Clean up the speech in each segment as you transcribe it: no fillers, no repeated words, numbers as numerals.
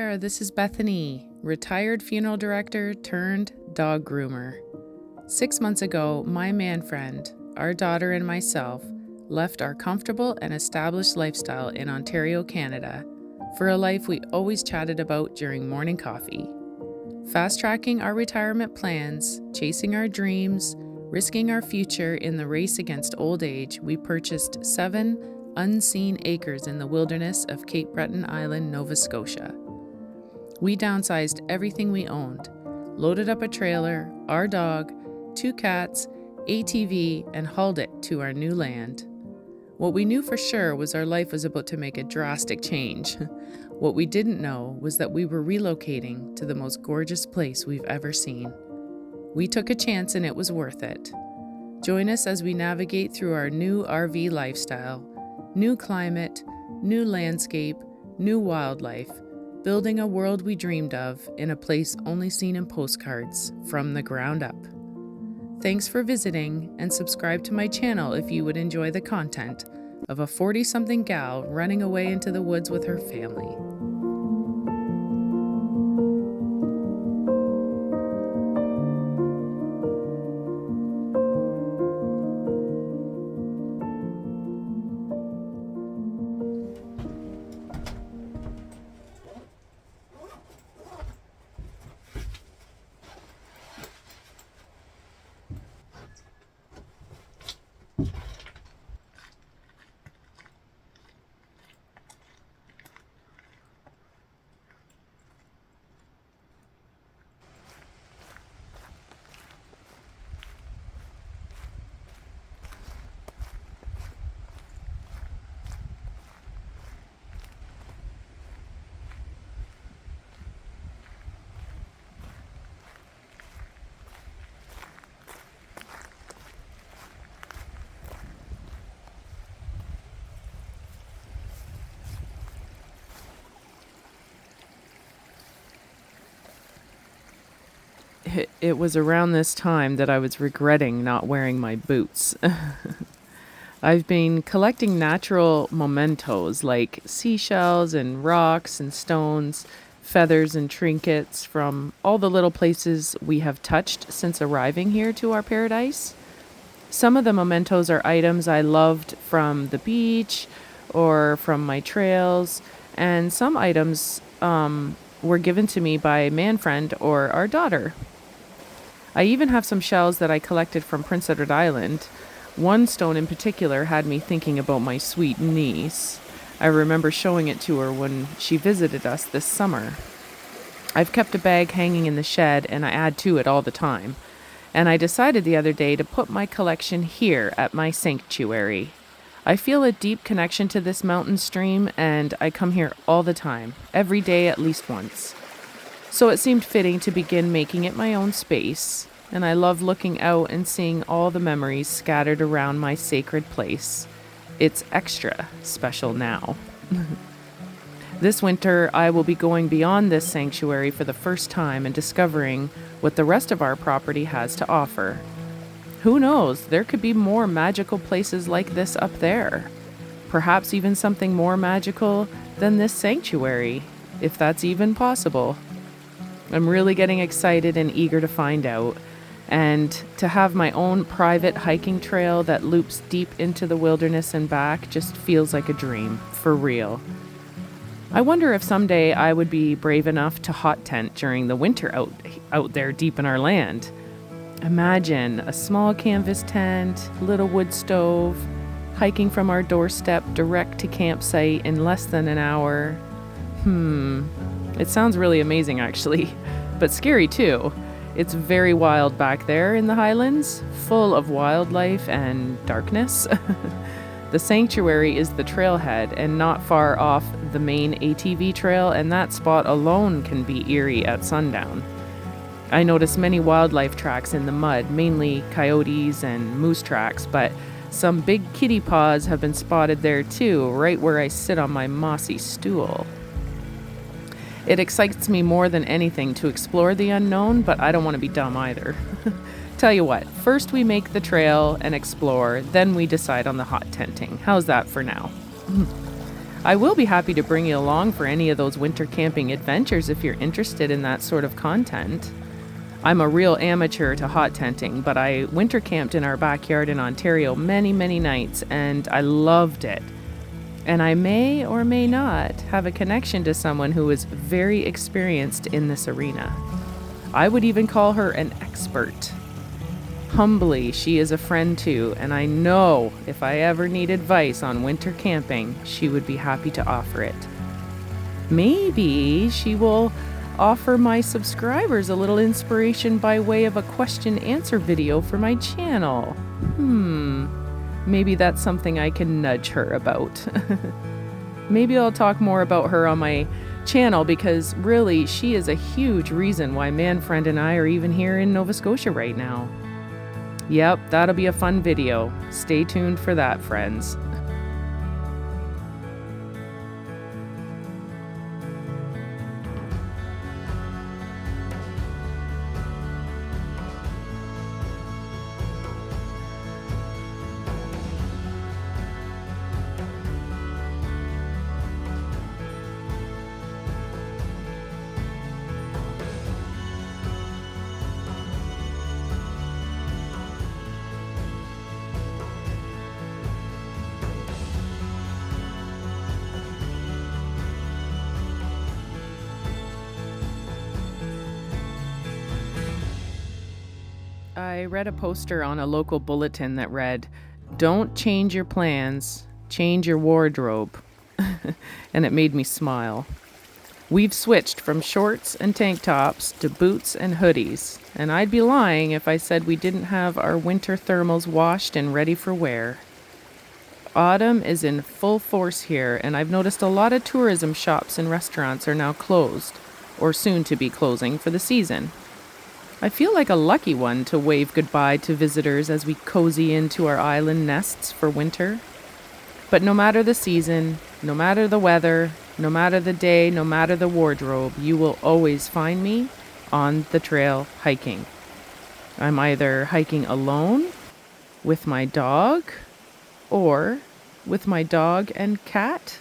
there, this is Bethany, retired funeral director turned dog groomer. 6 months ago, my man friend, our daughter and myself left our comfortable and established lifestyle in Ontario, Canada, for a life we always chatted about during morning coffee. Fast-tracking our retirement plans, chasing our dreams, risking our future in the race against old age, we purchased 7 unseen acres in the wilderness of Cape Breton Island, Nova Scotia. We downsized everything we owned, loaded up a trailer, our dog, 2 cats, ATV, and hauled it to our new land. What we knew for sure was our life was about to make a drastic change. What we didn't know was that we were relocating to the most gorgeous place we've ever seen. We took a chance and it was worth it. Join us as we navigate through our new RV lifestyle, new climate, new landscape, new wildlife, building a world we dreamed of in a place only seen in postcards from the ground up. Thanks for visiting, and subscribe to my channel if you would enjoy the content of a 40-something gal running away into the woods with her family. It was around this time that I was regretting not wearing my boots. I've been collecting natural mementos like seashells and rocks and stones, feathers and trinkets from all the little places we have touched since arriving here to our paradise. Some of the mementos are items I loved from the beach or from my trails, and some items were given to me by man friend or our daughter. I even have some shells that I collected from Prince Edward Island. One stone in particular had me thinking about my sweet niece. I remember showing it to her when she visited us this summer. I've kept a bag hanging in the shed and I add to it all the time. And I decided the other day to put my collection here at my sanctuary. I feel a deep connection to this mountain stream and I come here all the time, every day at least once. So it seemed fitting to begin making it my own space, and I love looking out and seeing all the memories scattered around my sacred place. It's extra special now. This winter, I will be going beyond this sanctuary for the first time and discovering what the rest of our property has to offer. Who knows, there could be more magical places like this up there. Perhaps even something more magical than this sanctuary, if that's even possible. I'm really getting excited and eager to find out, and to have my own private hiking trail that loops deep into the wilderness and back just feels like a dream, for real. I wonder if someday I would be brave enough to hot tent during the winter out there deep in our land. Imagine a small canvas tent, little wood stove, hiking from our doorstep direct to campsite in less than an hour. It sounds really amazing, actually, but scary too. It's very wild back there in the highlands, full of wildlife and darkness. The sanctuary is the trailhead and not far off the main ATV trail, and that spot alone can be eerie at sundown. I notice many wildlife tracks in the mud, mainly coyotes and moose tracks, but some big kitty paws have been spotted there too, right where I sit on my mossy stool. It excites me more than anything to explore the unknown, but I don't want to be dumb either. Tell you what, first we make the trail and explore, then we decide on the hot tenting. How's that for now? I will be happy to bring you along for any of those winter camping adventures if you're interested in that sort of content. I'm a real amateur to hot tenting, but I winter camped in our backyard in Ontario many, many nights, and I loved it. And I may or may not have a connection to someone who is very experienced in this arena. I would even call her an expert. Humbly, she is a friend too, and I know if I ever need advice on winter camping, she would be happy to offer it. Maybe she will offer my subscribers a little inspiration by way of a question-answer video for my channel. Maybe that's something I can nudge her about. Maybe I'll talk more about her on my channel because really she is a huge reason why Manfriend and I are even here in Nova Scotia right now. Yep, that'll be a fun video. Stay tuned for that, friends. I read a poster on a local bulletin that read, "Don't change your plans, change your wardrobe." And it made me smile. We've switched from shorts and tank tops to boots and hoodies, and I'd be lying if I said we didn't have our winter thermals washed and ready for wear. Autumn is in full force here, and I've noticed a lot of tourism shops and restaurants are now closed, or soon to be closing for the season. I feel like a lucky one to wave goodbye to visitors as we cozy into our island nests for winter. But no matter the season, no matter the weather, no matter the day, no matter the wardrobe, you will always find me on the trail hiking. I'm either hiking alone, with my dog, or with my dog and cat.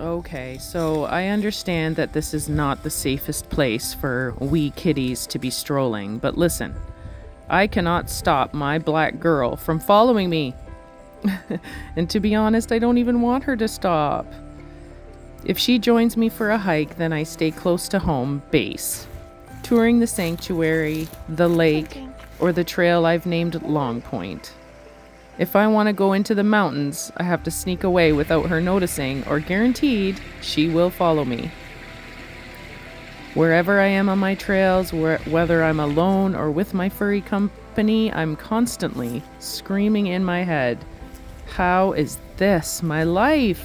Okay, so I understand that this is not the safest place for wee kitties to be strolling, but listen, I cannot stop my black girl from following me. And to be honest, I don't even want her to stop. If she joins me for a hike, then I stay close to home base, touring the sanctuary, the lake, or the trail I've named Long Point. If I want to go into the mountains, I have to sneak away without her noticing, or guaranteed she will follow me. Wherever I am on my trails, whether I'm alone or with my furry company, I'm constantly screaming in my head, "How is this my life?"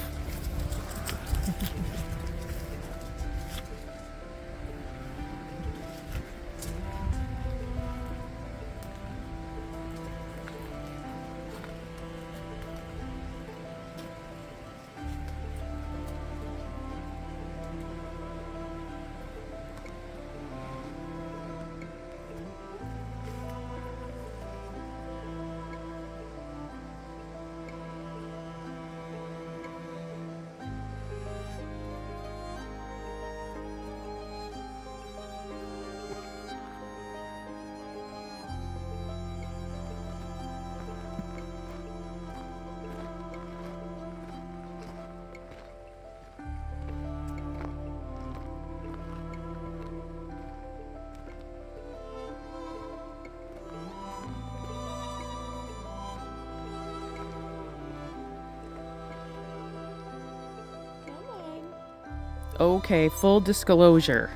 Okay, full disclosure.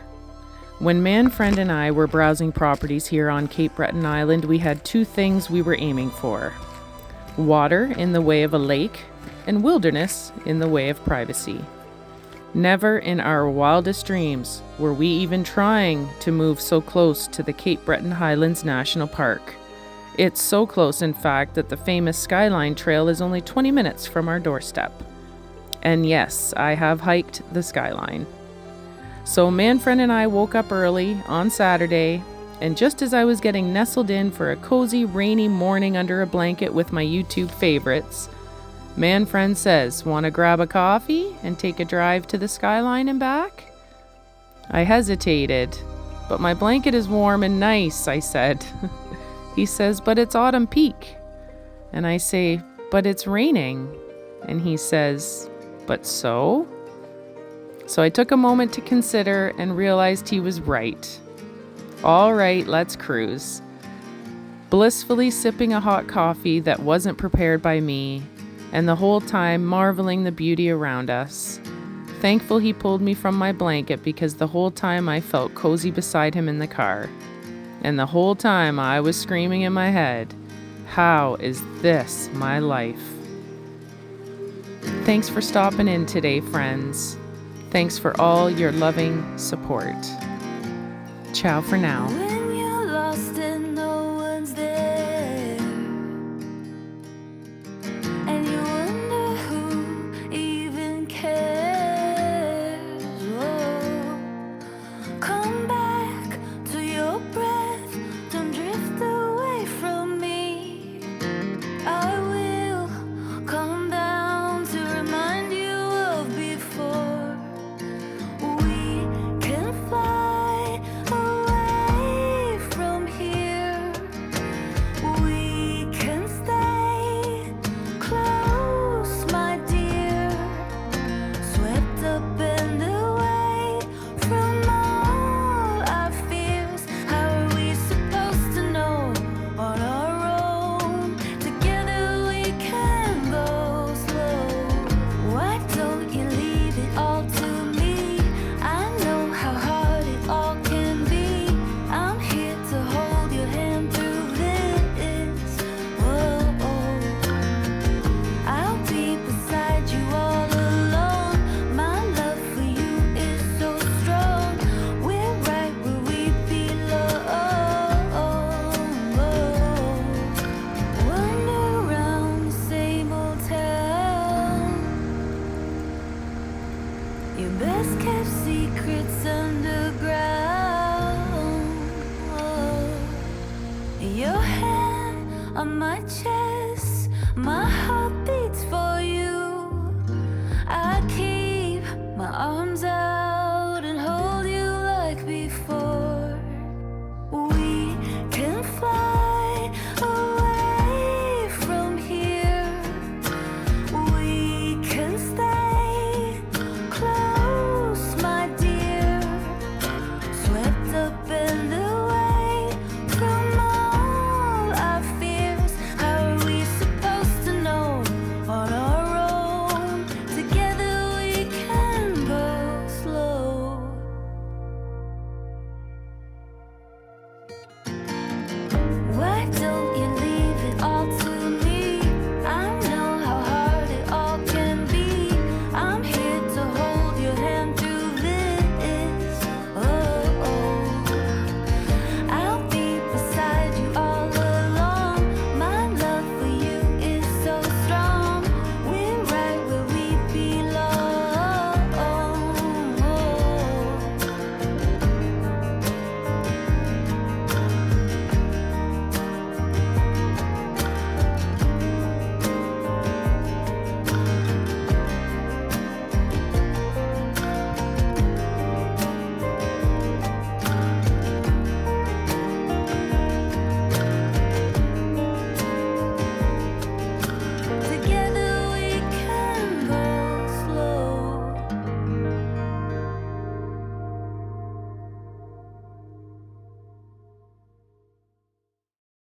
When Manfriend and I were browsing properties here on Cape Breton Island, we had two things we were aiming for: water in the way of a lake, and wilderness in the way of privacy. Never in our wildest dreams were we even trying to move so close to the Cape Breton Highlands National Park. It's so close, in fact, that the famous Skyline Trail is only 20 minutes from our doorstep. And yes, I have hiked the Skyline. So Manfriend and I woke up early on Saturday, and just as I was getting nestled in for a cozy rainy morning under a blanket with my YouTube favorites, Manfriend says, "Want to grab a coffee and take a drive to the Skyline and back?" I hesitated. "But my blanket is warm and nice," I said. He says, "But it's autumn peak." And I say, "But it's raining." And he says, "But so?" So I took a moment to consider and realized he was right. All right, let's cruise. Blissfully sipping a hot coffee that wasn't prepared by me, and the whole time marveling the beauty around us. Thankful he pulled me from my blanket, because the whole time I felt cozy beside him in the car. And the whole time I was screaming in my head, "How is this my life?" Thanks for stopping in today, friends. Thanks for all your loving support. Ciao for now. When you're lost and no one's there, and you wonder who even cares, oh, come back to your breath, don't drift away from me. I will come down to remind you of before. We can fly away from here. We can stay close, my dear. Swept up and away from all our fears. How are we supposed to know on our own? Together we can go slow. Why don't you leave it all to me? I know how hard it all can be. I'm here to hold your hand through this. Whoa, I'll be beside you all alone. My love for you is so strong. We're right where we belong. Wander around the same old town. Your best kept secrets underground. Your hand on my chest, my heart